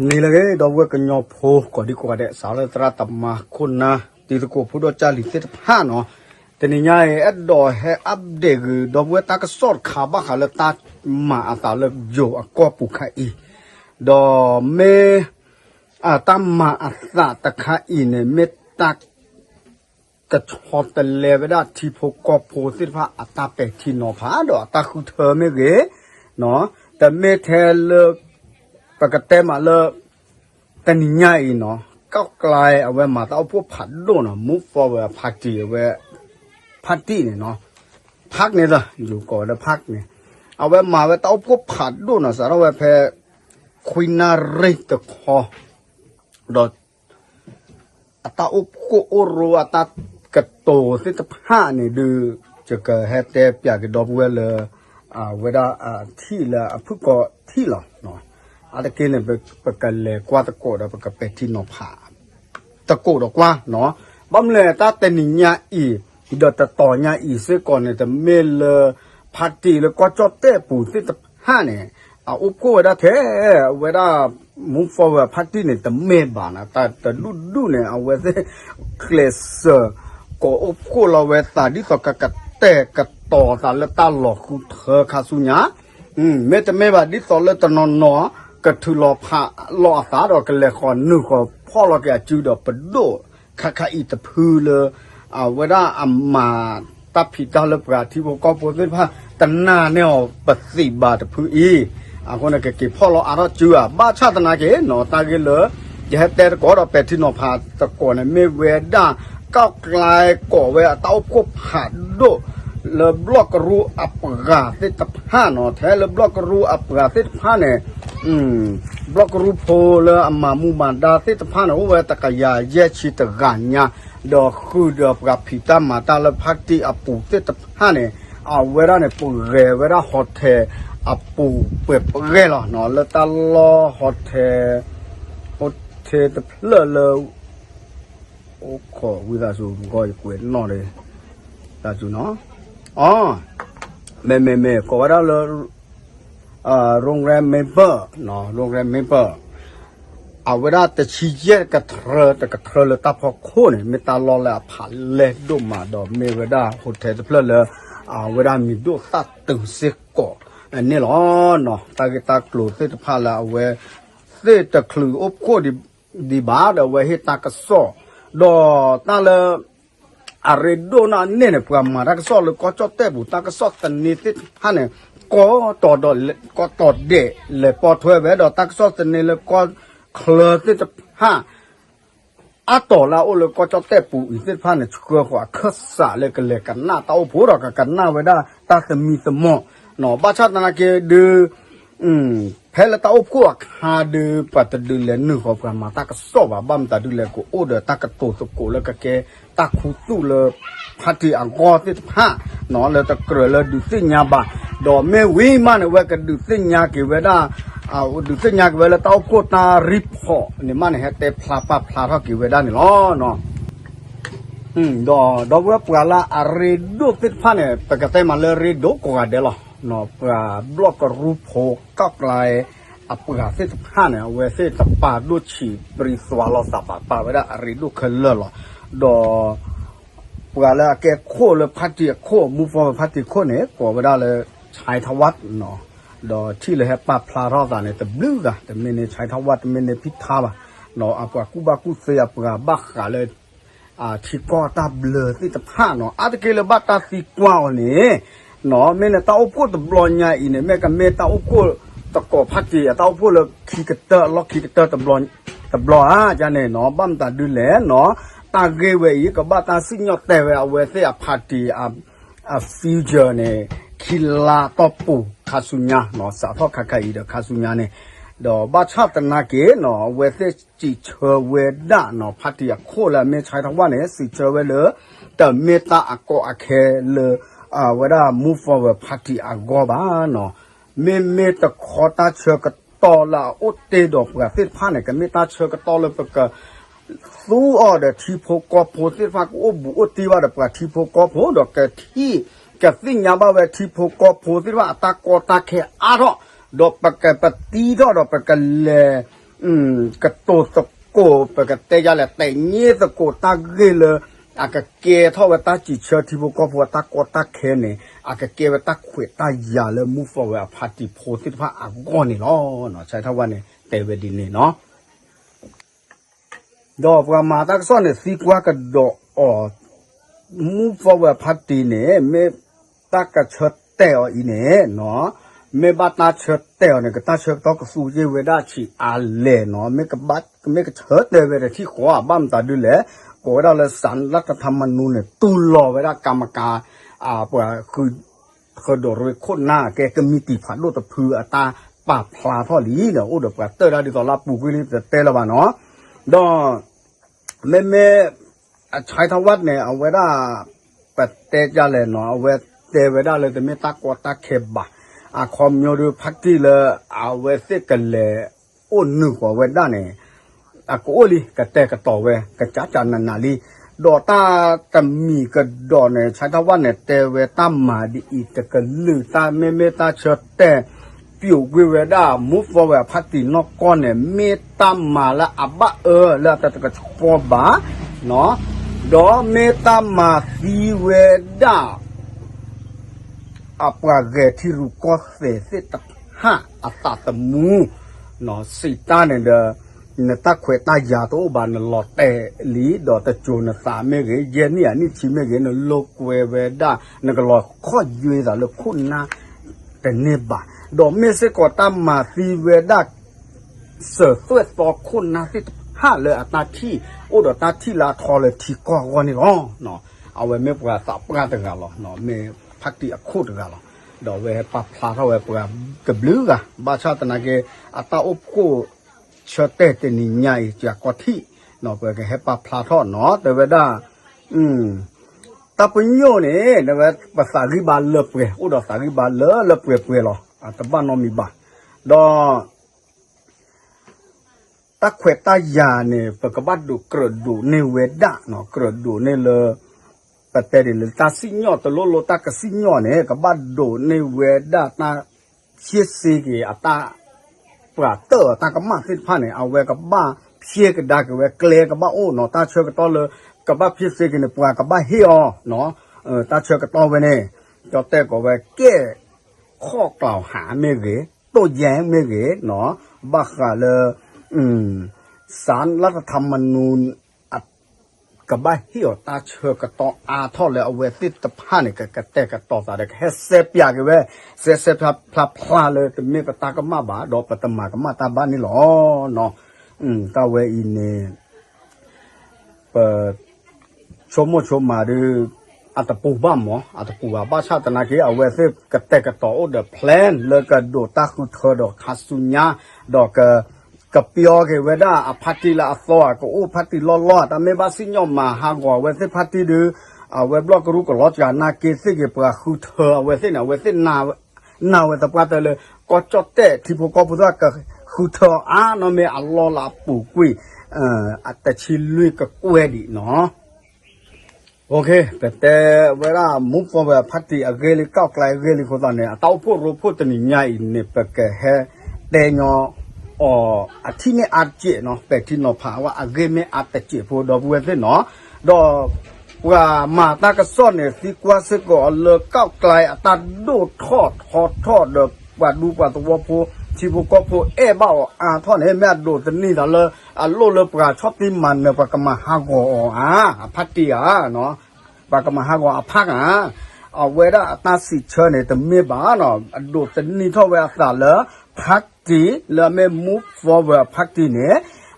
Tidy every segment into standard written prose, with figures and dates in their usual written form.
นี่เลยดอกกันยอโพก็ดีกว่าเด็กสาวเลยตราตับมาคนนะตีตะโกพูดจาลิเซตผ้าเนาะแต่นี่ไงเอ็ดดอให้อัปเดตดอกตากระสอดขาบ้าขาเลยตามาตาเลยโยก็ปุกอีดอเมตามมาตาตะขาอีเนี่ยเมตากระชอบแต่เลวได้ที่พกก็โพสิผ้าตาเป็ดที่นอผาดอตาคือเธอไม่เก๋เนาะแต่เมเทเลปกติมาเลยแต่นี่ง่ายเนาะก็กลายเอาไว้มาแต่เอาพวกผัดโดนอ่ะ move forward พักจีเอาไว้พักที่เนี่ยเนาะพักเนี่ยละอยู่ก่อนแล้วพักเนี่ยเอาไว้มาไว้แต่เอาพวกผัดโดนอ่ะสารวัตรแพ้คุยนารีตะคอดอตาอุปโกโอรัวตากระโตสิตผ้าเนี่ยดูจะเกิดเหตุเปียกดอกเวลเวลาที่ละพูดก็ที่ละเนาะอาตะเกียเนี่ยไปกันเลยกว่าตะโกดไปกับเป็ดที่นอผาตะโกดอกว่าเนาะบ้ามเลยตาแต่นิยาอีเดตต่อยาอีเสก่อนเนี่ยแต่เมลพัดจีแล้วก็จอดเตะปูสิตห้าเนี่ยอุปโภคได้แท้เวลามุ่งฟอร์พัดจีเนี่ยแต่เมบานะแต่ดูเนี่ยเอาไว้เคลสก็อุปโภคเราเวตาดิสกัดเตะกัดต่อตาแล้วตาหลอกคุณเธอคาสุญญาเมแต่เมบาดิสอแล้วตนอนเนาะก็ถือรอพระรออาสาดอกกันเลยคอนนึกว่าพ่อเราแกจืดดอกประโดข้าอีตะพือเลยเวลาอามาตับผิดตาเลปราที่พวกก็พูดว่าตันนาเนี่ยปัสสิบาตะพืออีคนนั้นก็พ่อเราอาราจืดบ้าชาตินาเกเนาะตาเกเลยจะให้แต่ก็เราเป็ดที่นอพาตะโกนไม่เวด้าก้าวไกลก่อเวลาเต้าพบหัดโดเลบล็อกรูอัปกาติตผ้าเนาะแท้เลบล็อกรูอัปกาติตผ้าเนี่ยบล็อกรูโพเลอามามูมันดาติตผ้าเนาะเวตะกายาเยชิตกันญาดอกคือดอกกับพิตามาตาเลพักที่อปูติตผ้าเนี่ยเอาเวลาเนี่ยปูเรเวลาฮอตเทอปูเปิดเรล่ะเนาะแล้วตาลอฮอตเทตะเลโอ้ขอวิลาสูก็จะเกิดนอเลยตาจูเนาะอ๋อเมก็ว่าเราโรงแรมเมเปอร์เนาะโรงแรมเมเปอร์เอาเวลาแต่ชี้เยอะกับเธอแต่กับเธอเลยตาพอโค่เนี่ยไม่ตาลอเลยผ่านเล็ดดูมาดอกเมเวดาโฮเทลเพลเลยเวลามีดูตัดตึงเสกก็อันนี้หรอเนาะตากลูเสตพาละเอาไว้เสตคลืออบโคดีบาเดเอาไว้ให้ตากระสอดอตาเลยอะไรดูน่ะเนี่ยพวกมาตากระสอเลยก็จอดเตะบุตากระสอตันนี้ที่ท่านเนี่ยก็ต่อดอก็ต่อเดเลยพอถอยไปดอตากระสอตันนี้เลยก็เคลือที่จะห้าต่อละโอ้เลยก็จะเตะปูอีกที่พันเนี่ยชัวร์กว่าคัสะเลยกันเลยกันหน้าตาโอ้โหเรากันหน้าไว้ได้ตาจะมีสมองเนาะบ้าชาตินาเกดูเพลตาโอ้พวกหาดูปัตตดูเลยนึกของประมาตากระสอบบ้ามตาดูเลยกูโอ้เดตากระโตสกุลแล้วก็แกตาคูตู้เลยพัดที่อังกอร์ที่ห้าเนาะเลยตะเกลือเลยดูสิ่งยาบ้าดอกเมวิมันเนี่ยว่ากันดูสิ่งยาเกี่ยวได้ดูสิ่งยาเวลาเต้าโคตาริพอเนี่ยมันเนี่ยแต่พลาปพลาเท่ากี่เวลาเนี่ยล้อเนาะดอกว่าปลาละอะไรดูติดพันเนี่ยปกติมันเลยรีดูกว่าเดลเนาะปลาบล็อกรูปโผก็กลายปลาติดพันเนี่ยเวสิตปาดูชีบริสวาลสับปาเวลาอะไรดูเคลื่อนหรอดอกปลาละแกโคเลยพัดที่โคมูฟอร์พัดที่โคเนี่ยก็เวลาเลยชายทวัตเนาะดอที่เลยปลาพลาราตาเนี่ยแต่บลูกะแต่เมเนใช้ทวัตเมเนพิธาบะเนาะปลากูบากูเสียปลาบักกะเลยที่ก็ตาเบลอที่ตะผ้าเนาะตะเกลบัตตาสีกว้าวนี่เนาะเมเนตาอุปตบลอนยาอีเนี่ยแม่กับเมตาอุปตะกอพัดจีตาอุปเลยขีกเตอร์ล็อกขีกเตอร์ตบลอนจานเนี่ยเนาะบัมตาดูแลเนาะตาเกเวอีกับบัตตาสิญอแต่เวเอาเวเสียพัดจีฟิวเจอร์เนี่ยคิลาตปูคาสุญาเนาะสาทอคาคาอีเดคาสุญาเนี่ยดอกบ้าชาตนาเกเนาะเวเซจิเชเวดาเนาะพัทยาโคละเมชัยทว่าเนี่ยสิเชเวเลยแต่เมตาอโกอเคเลยเวลา move forward พัทยาโกบ้าเนาะเมตาขอตาเชกตอละอุตเตดอกกับเส้นผ้าเนี่ยกับเมตาเชกตอเลยปกสู้ออเดที่พกโพเส้นผ้าโอ้บุอุติว่าเดปกที่พกโพดอกกับที่กับสิ่งยาบ้าเวทีพกโพสิว่าตากอตาแค่อาร์ดอกปากปฏิดอกปากเล กระโตตะโกไปกระเตยาแหละแต่เงี้ยตะโกตาเกลอากะเกเท่าว่าตาจิเชที่พวกก็พวกตากอตาเคเนี่ยอากะเกว่าตาขวดตายาเลยมูฟว่าพาติโพธิพระอากอนี่เนาะใช่เท่าว่าเนี่ยแต่เวดินเนี่ยเนาะดอกว่ามาตากซ้อนเนี่ยสีกว่าก็ดอกอ๋อมูฟว่าพาติเนี่ยเมตากะเชแต่อีเนี่ยเนาะเมบัตนาเชแต่เนี่ยก็ตาเชต้องก็สู้เจเวดาชีอาเลเนาะเมกบัตเมกเชแต่เวดาที่ขวาบ้ามตาดูแลก็ได้เลยสารรัฐธรรมนูญเนี่ยตุลอเวลากรรมการปะคือโดยคนหน้าแกก็มีติผัดโลตะพือตาปาพลาท่อหลีเนาะโอ้เดี๋ยวเตอร์ได้ตอนรับปูกุลิแต่เตอร์ละบ้านเนาะดอเมใช้ทวัดเนี่ยเอาไว้ได้ปะเตจาเลยเนาะเอาไว้เตไว้ได้เลยแต่ไม่ตากอตาเคบะคอมโยดูพักที่เลยเอาไว้เสกันเลยโอ้หนึ่งกว่าไว้ได้เนี่ยก็โอลีก็แต่ก็ต่อเวก็จ้าจานันนาลีดอตาตมีก็ดอเนี่ยใช้ทว่าเนี่ยแต่เวตามมาดีอีแต่ก็ลือตาเมตาเชแต่ปิวกเวดามุฟเวพัตินอกก้อนเนี่ยเมตามมาละอับบะแล้วแต่ก็ชปอบาเนาะดอเมตามมาสีเวดาอัปราเกที่รุกอเสเสตฮะอัตตะมูเนาะสิตาเนี่ยเดนตาขวตายาโตบานลอเตลีดอตะจูนสาเมเกเยนี่อันนี้ชิเมเกนโลกเวเวดานกลอข้อยุยดาลคุณนาแต่เนบะดอเมเสกอตามมาซีเวดาเสือสวดต่อคุณนาที่ห้าเลยอัตาที่โอดตาที่ลาทอเลยที่ก่อนี่เนาะเอาไว้เมปราสับงานต่างกันหรอเนาะเมพักติอคูดกันหรอดอกเวปพลาเขาเวปรากบลือกะบาชาตนาเกอัตาอบกูเชเตเตนิญายจากกอที่เนาะเปิดกันให้ปลาพลาทอดเนาะแต่เวลาตาปุญโยเนี่ยแต่ว่าภาษาริบาลเลิกเปรอุดภาษาริบาลเลิกเปรหรอแต่บ้านน้องมีบ้านดอตาเขวตายาเนี่ยปกบัดดูกระดูในเวดาเนาะกระดูในเลปแต่เดี๋ยวตาสิญญอตโลโลตากสิญญอเนี่ยกบัดดูในเวดาตาเชียสีกีอัตาปราเตอร์ตากมาสิพันเนี่ยเอาไว้กับบ้าเพียกได้กับไว้เกลียกับบ้าโอ้เนาะตาเชื่อกับต่อเลยกับบ้าเพียสิกเนี่ยปรากับบ้าเฮียเนาะตาเชื่อกับต่อไว้เนี่ยจอแต่ก็ไว้แก้ข้อกล่าวหาเมเกโต้แย้งเมเกเนาะบ้าค่ะเลยศาลรัฐธรรมนูญกับบ้าเฮียตาเชื่อกับต่อทอดเลยเอาไว้ติดพันเนี่ยกับแต่กับต่อตาเด็กแค่เซฟยากันไว้เซฟพลาเลยแต่เมื่อตาก็มาบ้าดอกปตมาก็มาตาบ้านนี่หรอเนาะตาเวอินเนี่ยเปิดชมมาดูอัตปูบ้ามออัตปูบ้าชาตินาเกเอาไว้เซฟกับแต่กับต่อโอ้เดอะแพลนเลยกับโดตาคุเธอดอกคาสุญญาดอกกับปีอเกเวดาอภัติละอัวก็โอ้พัติลอดแต่ไม่บาสิญอมาหากว่าเวสพัติดูเว็บบล็อกรู้ก็ลอดจากนาเกสิเกปะคือเธอเวสเนี่ยเวสนาเวตปาเตเลยก็จดเตะที่พวกก็พูดว่าก็คือเธอเนาะเมอัลลอฮ์ลาปูกุยอัตชิลุยก็กวยดิเนาะโอเคแต่เวลามุฟว่าพัติอเกลิก้าวไกลเกลิคนตอนเนี่ยเต้าพูดรู้พูดตัวนี้ใหญ่เนี่ยเปกแห่เตยออาทิตย์นี้อาจเจเนาะแต่ที่นอพาว่าอาเกเมอาจเจพอดอกเวทเนาะดอกว่ามาตากระซ้อนเนี่ยสิกว่าสิก็เลิกก้าวไกลอัตาดูทอดดอกว่าดูว่าตัวผู้ที่พวกก็ผู้บ้าทอดให้แม่ดูตนี่ละเลยโลเลปราชอบที่มันเนี่ยปากมาหากพัตติเนาะปากมาหากพักเอาเวลาตาสิเชเนี่ยแต่ไม่บ้าเนาะดูตนี่เท่าเวลาสาเลยพักตีแล้วไม่ move forward พักตีเนี่ย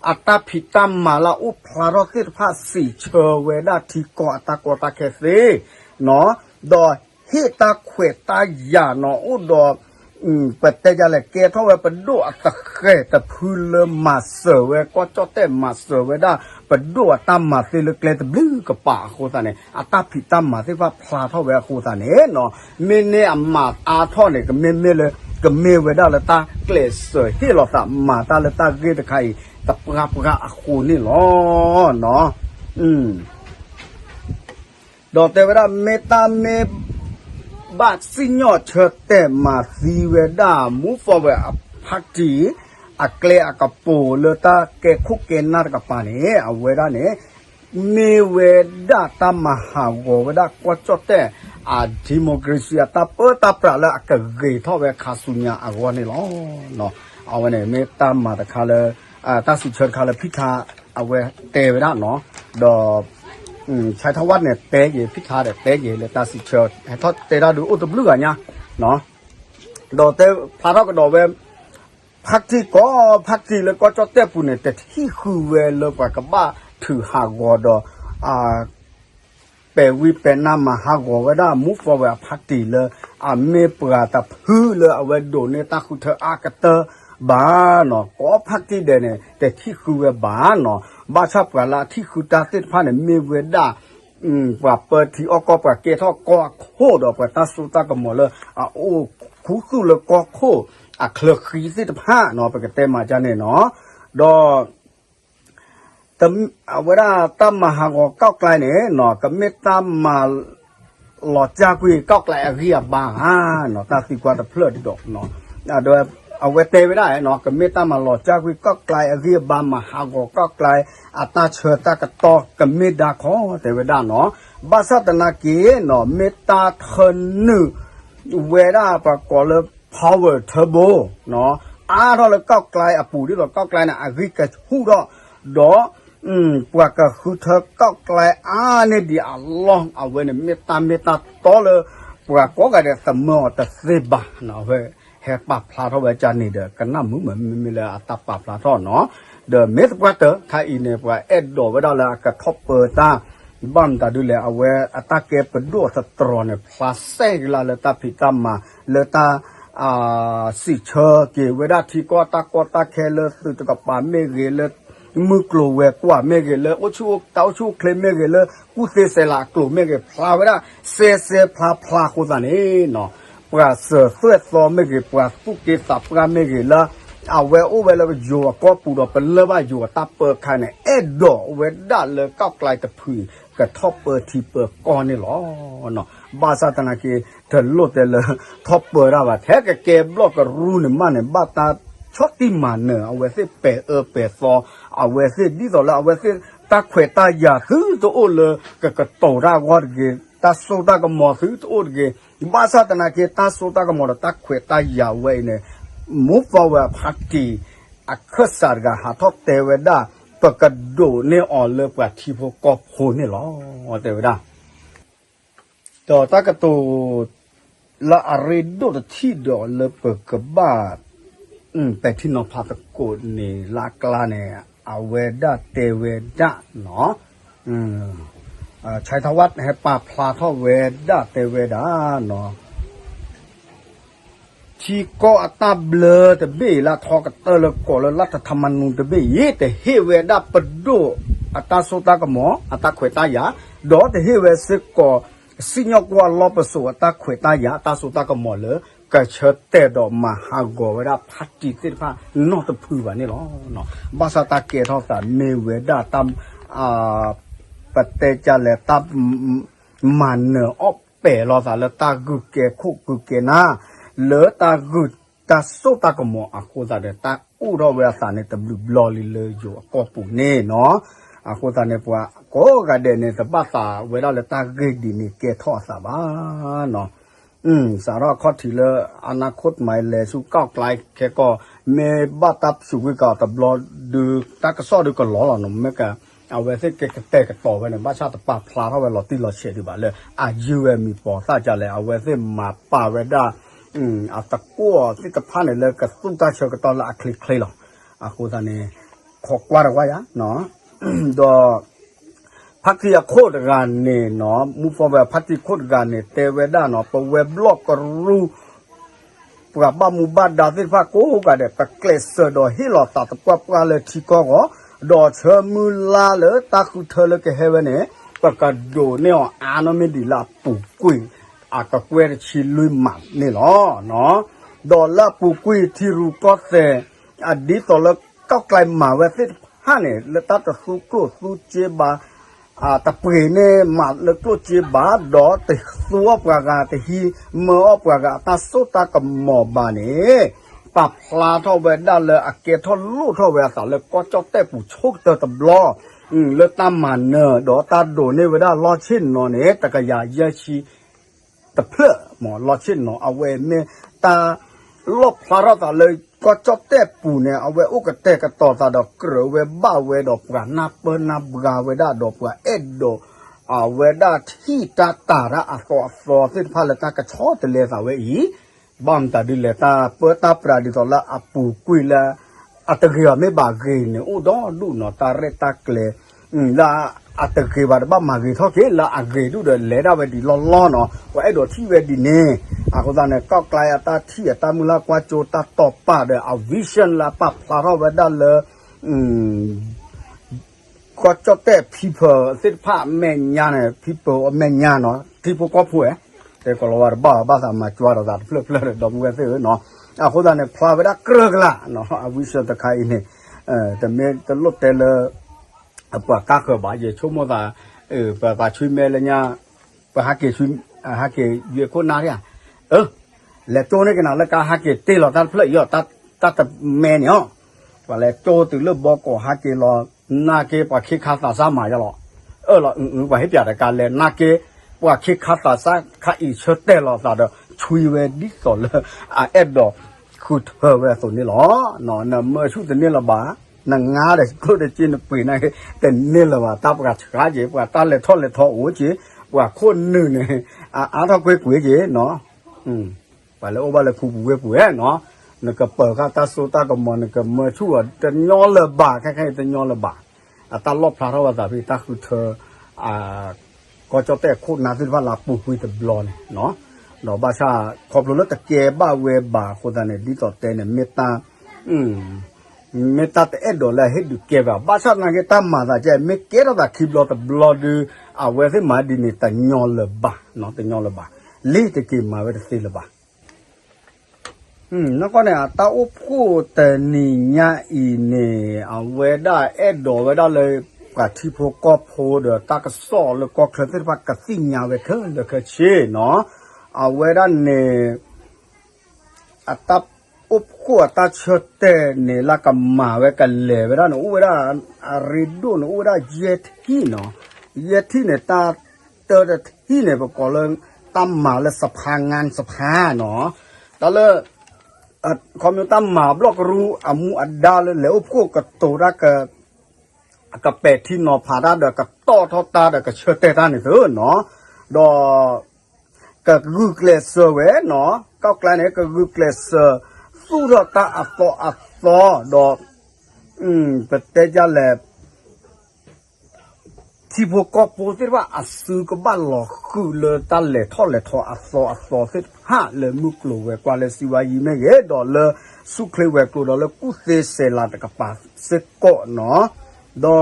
อัตาพิตามมาละอุพลารกิจภาษีเชเวดาที่ก่อตากอตาเคสีเนาะดอฮิตาเขวตายาเนาะอุดอปัจจัยอะไรเกท่าเวปดูอัตเคแต่พื้นเลมาเสวก็จอเตมาเสวได้ปดูตามมาสิเลเกลตบลือกระป่าโคตาเนี่ยอัตาพิตามมาสิว่าพลาเท่าเวโคตาเนี่ยเนาะเมเนอมาท่อเนี่ยก็เมเลยก็เมเวดาละตาเกลสที่เราสามาตาละตาเกตใครตะปะคูนี่หรอเนาะดอกเตเวดาเมตาเมบาสิญอเชเตมาซีเวดามูฟอเวพักจี อักเลอักปูเลตาเกคุกเกนนาตกับปานี่เอาเวลาเนี่ยมีเวดาตามหาโกเวดากวาจดแต่ดิโมคราซีตาเปิดตาปราละกะเกยทอเวคาสุญญาอาวนี่ล้อเนาะเอาเนี่ยเมตามมาตะคาเลตาสุเชิญคาเลพิธาเอาเวเตเวดาเนาะดอใช้ทวัดเนี่ยเตะเยพิธาเนี่ยเตะเยเลยตาสุเชิญให้ทอดเตะได้ดูอุตบลุ่ยเนี่ยเนาะดอเตพาเราก็ดอเวพักที่ก็พักที่แล้วก็จะเตะปุ่นเนี่ยแต่ที่คือเวลเลยกว่ากับบ้าถือหากอดเปวิเปนนามาหากอเวดามุฟเวพักที่เลยเมเปราตาพื้นเลยเอาไว้โดนเนี่ยตาคุณเธออากาเตอบ้าเนาะก็พักที่เดเนี่ยแต่ที่คือเวบ้าเนาะบ้าชอบกันละที่คือตาติดพันเนี่ยเมเวดากว่าเปิดที่ออกก็กว่าเกทอกก็โคดอกว่าตาสุตาก็หมดเลยโอ้คู่คือเลยก็โคเคลือขีสิบห้าเนาะไปกันเต็มมาจานเนี่ยเนาะดอแต่เวลาตั้มมาหากเก้าไกลเนี่ยเนาะก็ไม่ตั้มมาหลอดจากุยเก้าไกลเรียบบางเนาะตาสีกว่าแต่เพลิดดอกเนาะโดยเอาไว้เตะไม่ได้เนาะก็ไม่ตั้มมาหลอดจากุยเก้าไกลเรียบบางมาหากเก้าไกลตาเชิดตากระตอก็ไม่ด่าขอแต่เวลาเนาะบาสัตนาเกเนาะเมตาเทนึเวลาประกอบเลยpower turbo เนาะเราเลยก้าวไกลปู่ที่เราก้าวไกลน่ะริกะฮู้ดอปว่าก็คือเธอก้าวไกลเนี่ยดิอัลลอฮ์เอาไว้เนี่ยเมตตาต่อเลยปว่าก็ก็ได้เสมอแต่เสบะเนาะเว้ยแฮปปะพลาทไว้จานนี่เด้อกันน้ำมือเหมือนมีเลยอัตปะพลาทเนาะเด้อเมตกว่าเตอถ้าอีเนี่ยปว่าเอ็ดดอไว้ได้แล้วก็ท็อปเปอร์ตาบ้านตาดูแลเอาไว้อัตเก็บเป็นด้วยสตรอเนี่ยพลาเซกละเลยตาพิตามาเลยตาสิเชอเกเวดาที่ก็ตาแคเลสุดกับปาเมเกเลมือกลัวเวกว่าเมเกเลโอชูเต้าชูเคลเมเกเลกูเซลากลัวเมเกพลาเวดาเซพลาโคซันเอเนาะปราเสือเสื้อซอเมเกปราสุเกสับปราเมเกเลเอาเวโอเวลอยู่ก็ปูดเป็นเลว่าอยู่ตาเปิดคันเนี่ยเอ็ดดอเวดาเลยก้าวไกลตะพือกระทบเปิดทีเปิดก้อนนี่หรอเนาะบาซาตนาเกเธอโลดแต่เลยท็อปเปิดว่าแท้กับเกบล็อกกับรูเนี่ยมันเนี่ยบาตาชอตที่มันเนี่ยเอาไว้เสเปเปซอเอาไว้เสดีต่อแล้วเอาไว้เสตาเขวตายาซื้อตัวโอเลยกับโตราวอดเกตาโซตากับหมอซื้อตัวโอเกบาซาตนาเกตาโซตากับหมอตาเขวตายาไว้เนี่ยมุฟว่าพักที่อักษรกะหาทอเตเวดาปกติโดเนี่ยอ่อนเลยกว่าที่พวกกอบโหนี่หรอเตเวดาต่อตากตูละอะไรโดที่ดอเลยเปิดกบ้าแต่ที่น้องพาตะโกนนี่ลากลาเนี่ยเอาเวดาเตเวดาเนาะใช้ทวัดให้ป่าพลาทอเวดาเตเวดาเนาะที่ก็อัตบเลอแต่เบละทอกเตอละก็ละรัฐธรรมนูญแต่เบยแต่เฮเวดาปดูอัตโซตากหมออัตเขวตายาดอแต่เฮเวสก็สิญกว่าลอปโซอัตเขวตายาอัตโซตากหมอเลยก็เชิดแต่ดอกมาหากเวดาพัดจิตสิพานอตพื้นนี่หรอเนาะบาสตาเกทอสาเมเวดาตามปเตจาเลตามันเนออเปรอสาเลตากุเกคุกุเกนาเลตากุตาโซตากมอโคซาเดตาอูรเวสาเนตบลูบลอลิเลอยู่ก็ปูเน่เนาะโคซาเนปัวก็กะเดเนตบาสาเวลาเลตาเกดีนี่เกทอสาบาเนาะสาระข้อที่เลอนาคตใหม่เลยสุก้าวไกลแค่ก็เมบัตับสุวิกาตับลอดูตากระซ้อดูก็หล่อหล่อหนุ่มเมกะเอาไว้ที่เกะเตะกระต่อไว้เนี่ยบ้าชาติป่าพลาเข้าไปหล่อตีหล่อเฉยดีบ่าเลยอายุมีปอซาจะเลยเอาไว้ที่มาป่าเวด้าอาตะกั่วที่ตะพันเนี่ยเลยกับตุ้งตาเชกตอนละคลิกคลิหรอโคตรเนี่ยขอกว่าไว้ยะเนาะดอพักที่โคตรการเนี่ยเนาะมูฟอแบบพักที่โคตรการเนี่ยเตเวด้าเนาะปเว็บบล็อกก็รู้ปกับบ้ามูบ้านดาวที่พักโก้กันเนี่ยปะเกลเซอร์ดอฮิลอตาตะกั่วปลาเลยที่ก็ดอเชมือลาเลยตาคุเธอเลยก็เฮเวเนี่ยปะกระโดเนี่ยอาโนไม่ดีละปุกุยก็เวรชิลุยมันนี่หรอเนาะดอลลาร์ปุกุยที่รู้ก็เสอดีตแล้วก็ไกลมาเวสิฮะเนี่ยแล้วตัดสู้กลัวสู้เจ็บาตะเปเนี่ยมาแล้วกลัวเจ็บาดอแต่สู้ปากาแต่ฮีเมื่อปากาตาสู้ตากับหมอบาเนี่ย ปรับพลาเท่าเวด้าเลยอาเกทอลูเท่าเวสาเลยก็เจ้าแต่ผู้โชคเตอตบล้อเลยตามมันเนอดอตาโดในเวด้าล้อชิ้นนอนเนี่ยแต่ก็อย่าเยอะชีตะเพื่อหมอล้อชิ้นนอเอาเวเนี่ยตาลบพลาเราตาเลยก็เจ้าแต่ผู้เนี่ยเอาเวอุกเตกต่อตาดอกเกลือเวบ้าเวดอกกานาเปนาบกาเวด้าดอกกาเอ็ดโดเวด้าที่ตาระอัศวสิ้นพาเลตากระชอตเลสาเวอีบอมตาดิเลตาเปิดตาปราดิตละอปูกุยละอัตเกียไม่บาเกนอุดอดูนอตาเรตาเกลละอัตเกียบาบ้ามาเกทอเกละอเกดูเดเลดาเวดิล้อเนาะว่าไอโดที่เวดิเนอาก็ตาเนี่ยก็ไกลอัตาที่ตามุลากว่าโจตาตอปาเดอวิชั่นละปับพาราเวดาเลก็เจ้าแต่ people สิพาแม่ญาเนี่ย people แม่ญาเนาะที่พวกก็พูดแต่ก็เราว่าบ้าสามาจวาระดับเพลิดดอมเวเซอเนาะคนนั้นเนี่ยพาไปได้เกลือกละเนาะวิเศษตะไคร้เนี่ยแต่เมื่อตลอดแต่ละปากกาเขบายชั่วโมงละปาช่วยเมลเนี่ยปาฮักเกช่วยฮักเกเยอะคนน่าเนี่ยแล้วโจเนี่ยกันนะแล้วก็ฮักเกเตลอตัดเพลิดยอดตัดแม่เนี่ยว่าแล้วโจถึงเริ่มบอกก็ฮักเกรอนาเกปาคิดข้าตาสามาจะหรอเราว่าให้เปลี่ยนการเลยนาเกว่าคิดข้าตาสาข้าอีเชตเตลอตาเดช่วยเวดิสอลเอ็ดดอคือเธอเวส่วนนี้หรอเนาะเมื่อช่วงนี้ละบ้านางงาเด็กก็ได้จีนปีนั่นแต่นี่ละบ้าตาประกาศขาเจ็บว่าตาเล็ดทอโอ้จีว่าคนหนึ่งเนี่ยถ้าคุยจีเนาะไปแล้วโอ้บ้านเลยผู้เนาะนึกก็เปิดข้าตาสูตาก็มันนึกก็เมื่อช่วงจะย้อนละบ้าแค่จะย้อนละบ้าตาลบพระราชาพี่ตาคือเธอก็จะแต่คุณนาซิว่าลาปูคุยแต่บลอนเนาะเนาะบาชาขอบรู้แล้วแต่เก็บบ้าเวบ้าคนนั้นเนี่ยดีต่อเตเนี่ยเมตตาแต่เอ็ดดอลเลยให้ดูเก็บแบบบาชานั่งเก็บตามมาแต่ใจไม่เก็บแล้วแต่คิดรอแต่บลอดูเวทีมาดีนี่แต่ย้อนละบ้าเนาะแต่ย้อนละบ้าลีแต่เก็บมาเวทีสิละบ้าแล้วก็เนี่ยตาอุพูแต่นี่ยาอีเนี่ยเวด้าเอ็ดดอเวด้าเลยกับที่พวกก็โพเดตากระสอแล้วก็เคลื่อนที่พักกับสิ่งยาเวเธอเลยก็เช่เนาะเวด้าเนี่ยตาอุพูตาเชเตเนี่ยละก็มาเวกันเลยเวด้าเนาะเวด้าริดูเนาะเวด้าเยที่เนาะเยที่เนี่ยตาเตอร์ที่เนี่ยประกอบเรื่องตั้มมาและสภางานสภาเนาะตาเลยคอมมิวตั้มมาบล็อกรู้มูอัดดาเลยแล้วพวกกระตูรักกับเป็ดที่นอพาราเด็กกับต่อทอตาเด็กกับเชื่อเตตานี่เถอะเนาะดอกับรูเกลเซอร์เวเนาะก็กลายเนี่ยกับรูเกลเซอร์สู้รตาอัตโตดอเป็ดเตจาเลที่พวกก็พูดว่าอัศก็บ้านหลอกคือเลยตาเลทอเลทออัศเสร็จห้าเลยมุกลัวกว่าเลยสิวายีไม่เยดอเลยสุขเลยเวกลัวดอเลยกุเตเซลาตะกับปาเสกโกเนาะดอ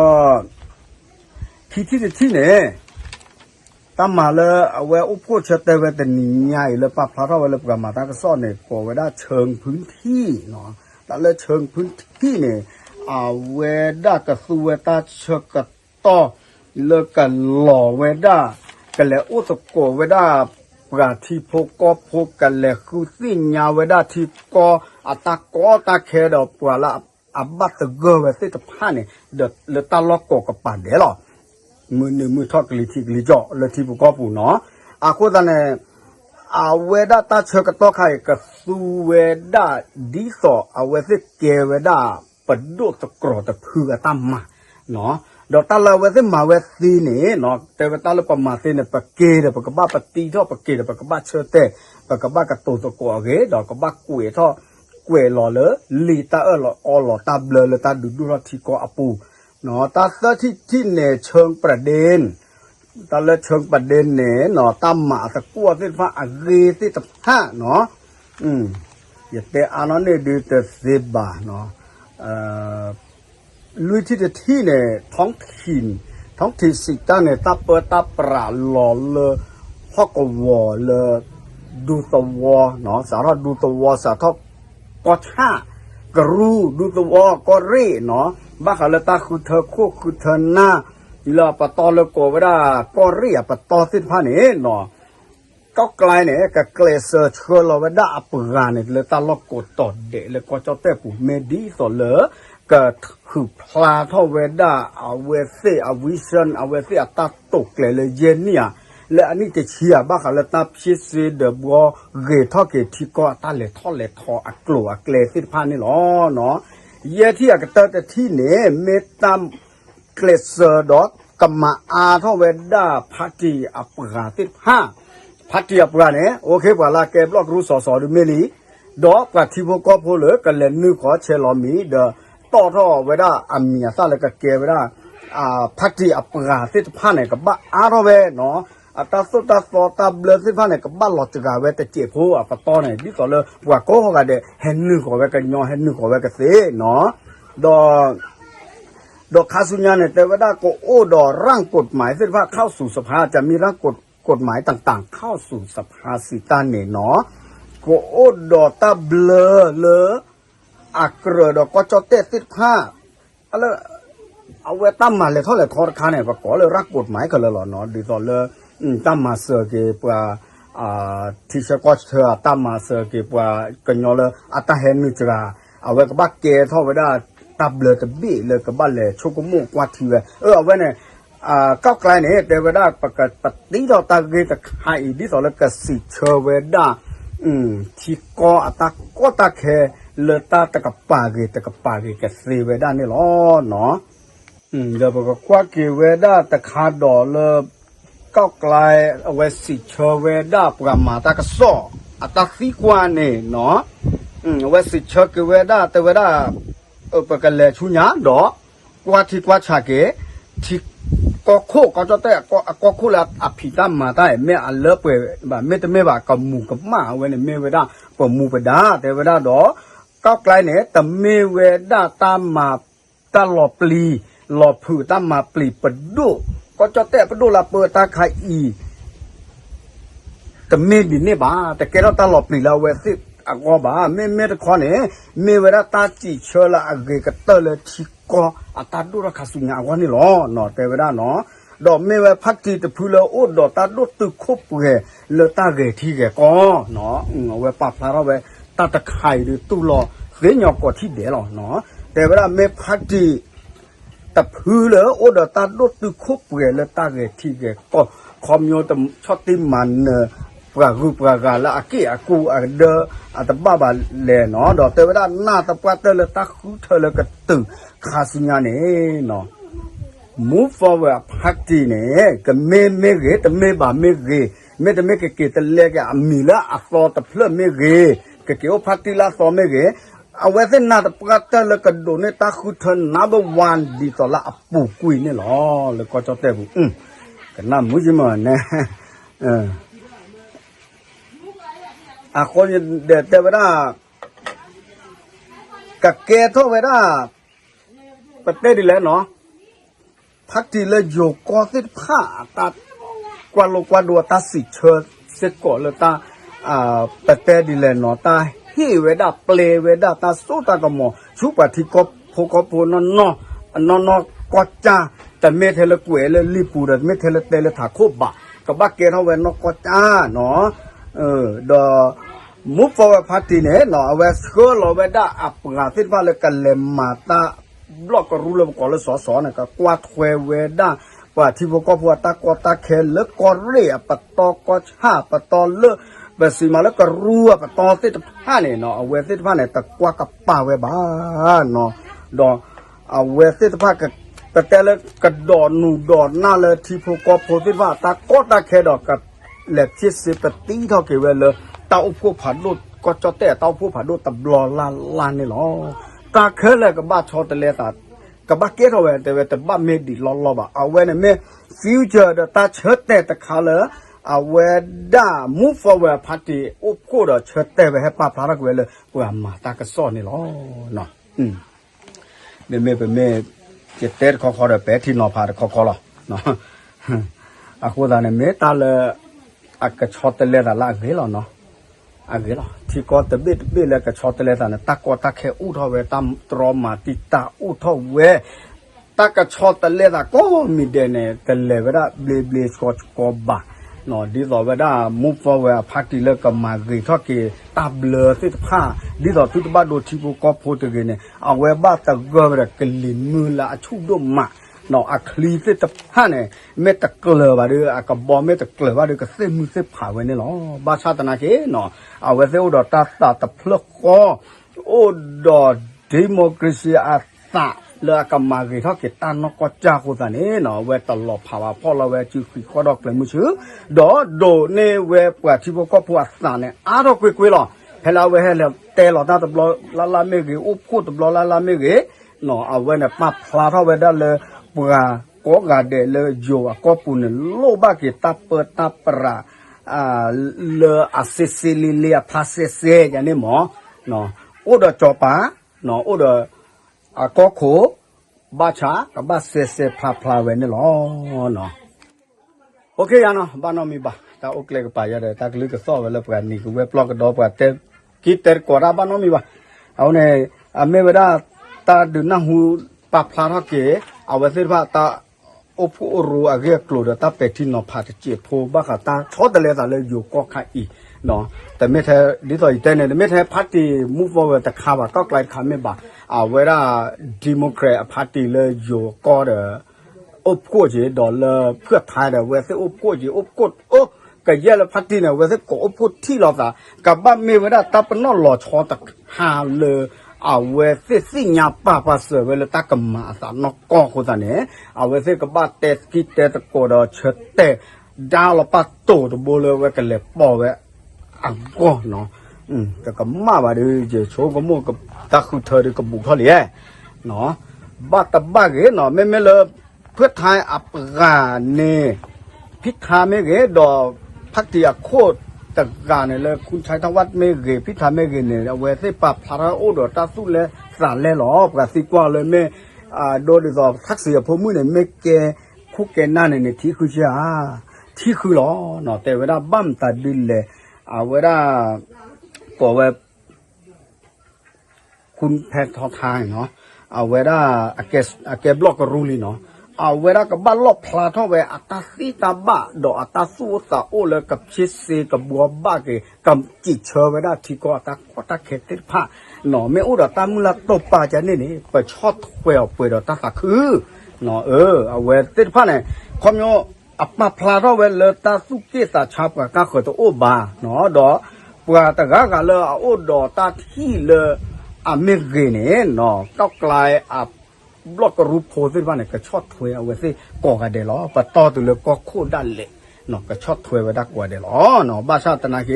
ที่เนี่ยตามมาเลยเวอุปโภคเตเวแต่หนีใหญ่เลยปะพระเท่าเวลประมาณตั้งก็ซ่อนเนี่ยก็เวลาเชิงพื้นที่เนาะแต่เลยเชิงพื้นที่เนี่ยเวดากระสุเวตาเชกต่อเลิกกันหล่อเวด้ากันแล้วอุตโกเวด้าปราที่พกก็พกกันแล้วคือสิ่งยาเวด้าที่ก็ตาเคดอกปลาละบัตเกอร์เวสิตผ้าเนี่ยเดือดเลตาล็อกกับป่านเดี๋ยวหรอมือทอดกลิทิกลิจ่อเลยที่พกก็ปูเนาะคนนั้นเนี่ยเวด้าตาเชกต่อใครกับสูเวด้าดีสอเวสิเกเวด้าปัดดูตะกรอตะเพื่อตั้มมาเนาะดอกตาลาเวสิมาเวสีเนี่ยเนาะแต่เวตาลปมาเตเนี่ยปะเกเดปะกบ้าปะตีท่อปะเกเดปะกบ้าเชเตปะกบ้ากระตุตะกัวเกดอกกบ้ากุยท่อกุยหล่อเลยลีตาหล่อหล่อตาเบลเลยตาดูรที่ก็อปูเนาะตาเสที่เนี่ยเชิงประเด็นตาเลยเชิงประเด็นเนี่ยเนาะตามมาตะกัวที่ฟ้าอเกที่ตะผ้าเนาะอย่าแต่อันนั้นเนี่ยดูแต่เสบาเนาะลุยที่เนี่ยท้องถิ่นสิตาเนี่ยตาเปิดตาปราหล่อเลยฮอกวอเลยดูตัวเนาะสารดูตัวสารทบก็ช่ากรูดูตัวก็เร่เนาะบ้าเขาเลยตาคือเธอคู่คือเธอหน้าเราปะตอเลยโกวด้าก็เร่ปะตอสิ้นผ้าเนี่ยเนาะ ก็ไกลเนี่ยก็เกลเซอร์เชื่อเราว่าได้อัปราเนี่ยเลยตลอดกดต่อเดะเลยก็เจ้าแต่ผู้เมดีต่อเลยก็ถือพลาเท่าเวด้าเอาเวซีเอาวิชันเอาเวซีอัตตกเลยเย็นเนี่ยและอันนี้จะเชียบ้าค่ะแล้วตาพิเศษเดบัวเกท่อเกที่ก็ตาเลยท่อเลยท่ออักลัวเกลสิพานี่หรอเนาะเยที่อักเตอร์แต่ที่เนี่ยเมตามเกลเซอร์ดอกกมาอาเท่าเวด้าพัติอัปราติห้าพัติอัปราเนี่ยโอเคป่ะละแกบล็อกรู้สอดูเมลีดอกกับที่พวกก็พูดเลยกันเลยนึกขอเชลอมีเดอต่อท่อเวด้าอามีซาเลยกับเกเวด้าพัติอัปราติห้าเนี่ยกับบ้าอาเท่าเวเนาะตาสุดตาสอตาเบลสิฟ้าเนี่ยกับบ้านหลอดจกาเวแต่เจ็บหัวปะตอเนี่ยดิต่อเลยว่าโก้เขากันเดเห็นนึกขอเวกันยอเห็นนึกขอเวกันเสเนาะดอกคาสุญญาเนี่ยแต่ว่าได้ก็โอ้ดอร่างกฎหมายสิว่าเข้าสู่สภาจะมีร่างกฎหมายต่างๆเข้าสู่สภาสิตาเนี่ยเนาะก็โอ้ดอตาเบลเลยอักเรดอกก็จอเตติดผ้าอะไรเอาไว้ตั้มมาเลยเท่าไหร่ทอดค้าเนี่ยก็ขอเลยรักกฎหมายกันเลยหรอเนาะดีต่อเลยตั้มมาเสือเก็บว่าที่เชก็เธอตั้มมาเสือเก็บว่ากันยอเลยอัตเห็นมิจราเอาไว้กับบ้าเกเท่าไว้ได้ตับเลยกับบี้เลยกับบ้านเลยชุกมุกว่าทีเวเอาไว้เนี่ยก้าวไกลเนี่ยแต่เวลาประกาศปฏิเราตาเกตหายดีต่อเลยกับสิเชเวด้าที่ก็อัตก็ตาแค่เลตาตะกับปาเกตะกับปาเกกับสีเวด้านี่หรอเนาะเดี๋ยวประกาศว่าเกเวด้าตะขาดอเลยก้าวไกลเอาไว้สิเชเวด้าประมาตากระสออัตสีกว่าเนี่ยเนาะเอาไว้สิเชเกเวด้าแต่เวด้าประกันเลยชุญญาดอกกว่าที่กว่าชาเกที่ก็โคก็จะแต่ก็โคละอภิตามมาได้แม่อันเลิศเปแบบไม่แต่ไม่ว่ากับหมูกับหมาเว้เนี่ยไม่เวด้าปหมูไปด้าแต่เวด้าดอกก้าวไกลเนี่ยแต่ไม่เวด้าตามมาตลอดปลีหลอดผือตามมาปลีประดูก็จะแต่ประดูละเปิดตาขายอีแต่ไม่บินเนี่ยบ้าแต่แกเราตลอดปลีเราเวสิอากบ้าไม่ตะคอเนี่ยไม่เวลาตาจีเชละอเกกเตเลยที่ก็อัตาดูราคาสุญญากว่านี่หรอเนาะแต่เวลาเนาะดอกไม่เวลาพักที่จะพูดเลยโอ้ดอกตาดูตึกคุบเกเลตาเกที่เกก็เนาะเอาไว้ปรับพลาเราไว้ตาตะไคร้หรือตู้รอเสียหยอกกว่าที่เดียวหรอเนาะแต่เวลาไม่พักที่แต่พูดเลยโอ้ดอกตาดูตึกคุบเกเลตาเกที่เกก็คอมโยตชอบติมันเนปรารูปรากาละอากิอากูอาเดอตบ้าบาเลเนาะดอกเทวดาหน้าตะปะเตเลตักคูเทเลกตึงคาสุญญาเนี่ยเนาะ move forward พักที่เนี่ยก็ไม่เกตไม่บาไม่เกไม่แต่ไม่เกตเล็กอะมีละอัฟอตะเพลไม่เกก็เกี่ยวพักที่ละสอไม่เกเอาไว้เส้นหน้าตะปะเตเลกโดนตักคูเทนnumber 1ดีต่อละปูกุยเนี่ยหรอแล้วก็จะเตบุก็น่ามุจิมันเนี่ยคนเด็ดแต่เวลากับเกทเวลาประเทศดีแล้วเนาะพักที่เลยโยกก็สิผ้าตากว่าโลกว่าดัวตาสิเชิดเสกก่อนเลยตาประเทศดีแล้วเนาะตาฮีเวลาเปลเวลาตาสู้ตากระหม่อชุบปฏิกบพกพนนก็จ้าแต่เมเทเลกุเอเลลิปูดเมเทเลเตเลถาโคบะกับบ้าเกทเวนก็จ้าเนาะดอมุฟฟาวพาร์ตี้เนี่ยเนาะเวสโกลเวด้าอัปกาติว่าเลยกันเลมาตาบล็อกก็รู้เลยก่อนเลยสอเนี่ยก็กวาดเวด้าว่าที่พวกก็พวกตาเคลก็เรียปตอก็ชาปตอเลแบบสิมาแล้วก็รัวปตอติดผ้าเนี่ยเนาะเวติดผ้าเนี่ยตะกวากับป่าเวบ้าเนาะดอเวติดผ้ากับแต่ละกระดอนนูดอนหน้าเลยที่พวกก็พวกติดว่าตาเคดอกกับแหลกที่สิปตีเท่าเกเวเลยเต้าผู้ผัดลุดก็จะแต่เต้าผู้ผัดลุดตับลอลานนี่หรอตาเคเลยกับบ้าชอตเลตัดกับบ้าเกตเอาไว้แต่บ้าเมดิลอบ่ะเอาไว้เนี่ยเมื่อฟิวเจอร์ตาเชิดแต่ตะขาเลยเอาไว้ด้ามูฟเอาไว้พัดที่อุปโภคเชิดแต่ไว้ให้ป้าพารักไว้เลยว่ามาตากระซ้อนนี่หรอเนาะเมื่อเป็นเมื่อเจ็ดเตะคอเดเป็ดที่นอพาคอหรอเนาะคนนั้นเนี่ยเมื่อตาเลยก็ชอตเลตัดละเกลเนาะเกลที่ก็แต่เบ็ดแล้วก็ชอตเลตัดเนี่ยตาก็ตาแค่อุทเวตามตรอมาติตาอุทเวตาก็ชอตเลตัดก็มีเดเนี่ยแต่เลเวลาเบลสก็บะ no di so weda move forward party le ka ma ge tho ke tabler sit pha di so tu ba do thi ko ko pho te ge ne awe ba ta go ba ke lin mu la a chu do ma no a kli sit pha ne me ta kle ba de a ka bo me ta kle ba de ka se mu se pha we ne lo ba cha ta na ke no awe se o do ta ta phlo ko o do democracy a sa le ka ma ge tho ke ta no ko cha ko ta ne no we ta lo pha ba pho lo we chu khi ko do kle mu chu do do ne we pa thi bo ko pho a sa ne a do kwe kwe lo he la we he le te lo ta ta blo la me ge u phu ta blo la me ge no a we ne pa phla tho we da le pa ko ga de le jo a ko pu ne lo ba ke ta pe ta pra le a se se le a pha se se ya ne mo no o do cho pa no o do a ko ko ba cha ka ba se se phla we ne lo no okay ya no ba no mi ba ta o kle ka pa ya de ta kle ka so we le pa ni ku we blog do pa te ki ter ko ra ba no mi ba au ne a me we da ta du na hu pa phla tha ke a we se ba ta o pu o ru a ge klo da ta pe ti no pha te che pho ba ka ta cho de le ta le yu ko kha i no แต่ไม่แท้ดิต่ออีแต่เนี่ยไม่แท้พรรคที่ move forward แต่ข้าว่าก็ไกลข้าไม่บ่าเวลา Democrat พรรคเลยอยู่ก็เด้ออบกู้จีดอลเพื่อไทยเด้อเวลาอบกู้จีอบกู้โอ้ก็เยอะแล้วพรรคเนี่ยเวลาก็อบกู้ที่เราซะกับบ้านไม่เวลาตาปนอหล่อชอตะหาเลยเวลาสิ่งยาป้าเสือเวลาตากมาซะนกก็คนซะเนี่ยเวลากับบ้านเตสกิเตตะโกดเชเตดาวละปัตโตตะโบเลยเวกันเลยป้อเวอังก็เนาะแต่ก็มาบาดีเจโชก็มั่วกับตาคือเธอดีกับบุกเท่าไหร่เนาะบ้าตะบ้าเก๋เนาะไม่เลยเพื่อไทยอับกาเน่พิธาไม่เก๋ดอกพักที่โคตรตะการเนี่ยเลยคุณชัยธวัฒน์ไม่เก๋พิธาไม่เก๋เนี่ยเวทีปรับพาราโอดตาสู้เลยสารเลยหรอปกติกว่าเลยไม่โดยดอกทักเสียพมือเนี่ยไม่เก๋คู่เก๋นั่นเนี่ยที่คือจ้าที่คือหรอเนาะแต่เวลาบั้มตัดดินเลยเวลาก็ว่าคุณแพทย์ทอทางเนาะเวลาเกบล็อกก็รู้เลยเนาะเวลากับบ้านลบพลาทว่าอัตสีตาบ้าดอกอัตสู้ตาโอเลยกับชิสซีกับบัวบ้าเกกับจิตเชอเวลาที่ก็ตาเขตผ้าเนาะไม่อุดตามุลตบป่าจะนี่ไปชอดเวลเปิดตาสักคือเนาะเวลติดผ้าเนี่ยความโยอัปมาพลาดเวลตาสุกิตาชาบกับก้าขดตัวโอบาเนาะดอกปวดตะกากเลยโอดอตาที่เลยเมฆเนี่ยเนาะก็กลายบล็อกรูปโพสต์ว่าเนี่ยก็ชดถวยเอาไว้สิก่อกันเดี๋ยวล้อปะต่อตัวเลยก็โคดันเลยเนาะก็ชดถวยไว้ดักว่าเดี๋ยวล้อเนาะบ้าชาตินาเก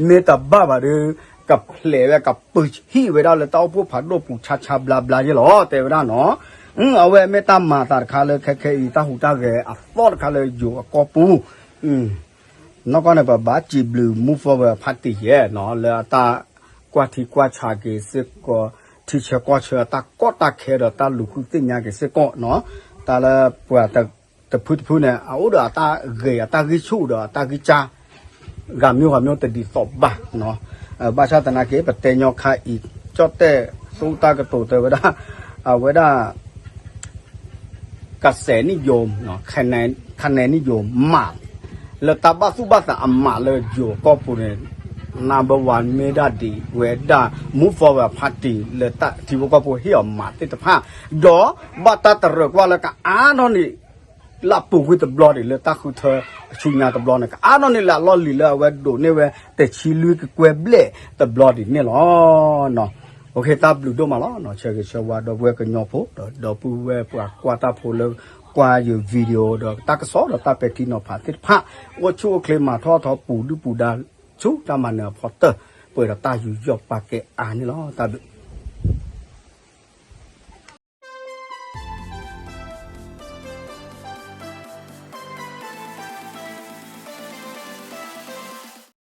เมตาบ้าบารือกับเหลวกับปืนฮีไว้ได้เลยเต้าผู้ผัดโลปุชาบลาบลาเยอะล้อแต่เวลาเนาะเอาไว้เมตามาตาคาเลยแค่อีตาหูตาแกฟอดคาเลยอยู่กอปูนอกจากนั้นบ้าจีบลูมูฟเวอร์พัตติเย่เนาะเลยตากว่าที่กว่าชาเกสึกก็ที่เชื่อกว่าเชื่อตาก็ตาแค่เดตาลูกติญญาเกสึกก็เนาะตาละปวดแต่พูดเนี่ยเอาเดตาเกยตากิชูเดตากิจ้ากามิวแต่ดีสอบบ้าเนาะบ้าชาตนาเกปเตญอคาอีจอดแต่สู้ตากระโตแต่เวลากระแสนิยมเนาะคะแนนนิยมมากแล้วตาบ้าสู้บ้าแต่มาเลยอยู่ก็พูดเนี่ยnumber 1 made that day where that move forward party เลยตาที่ว่าก็พูดเหี้ยมาติดผ้าดอบัตตาตะเรกว่าแล้วก็นอนนี่ลับปูกุตบลอดเลยตาคือเธอชุนยาตบลอดเนี่ยนอนนี่ละลอลีละเวดโดเนี่ยเวแต่ชีลุยก็เกวเบลตบลอดเนี่ยล้อเนาะโอเคตาบลูดมาล้อเนาะเชื่อก็เชื่อว่าดอกเวก็ยอโพดอกปูเวปกว่าตาโพเลยกว่าอยู่วิดีโอดอกตาก็สอดอกตาเป็ดที่นอผ่าติดผ้าว่าชั่วเคลมาท่อปูดูปูดาชูตามันเนี่ยพอเตอร์เปิดตาอยู่ยอกปากเกนี่ล้อตา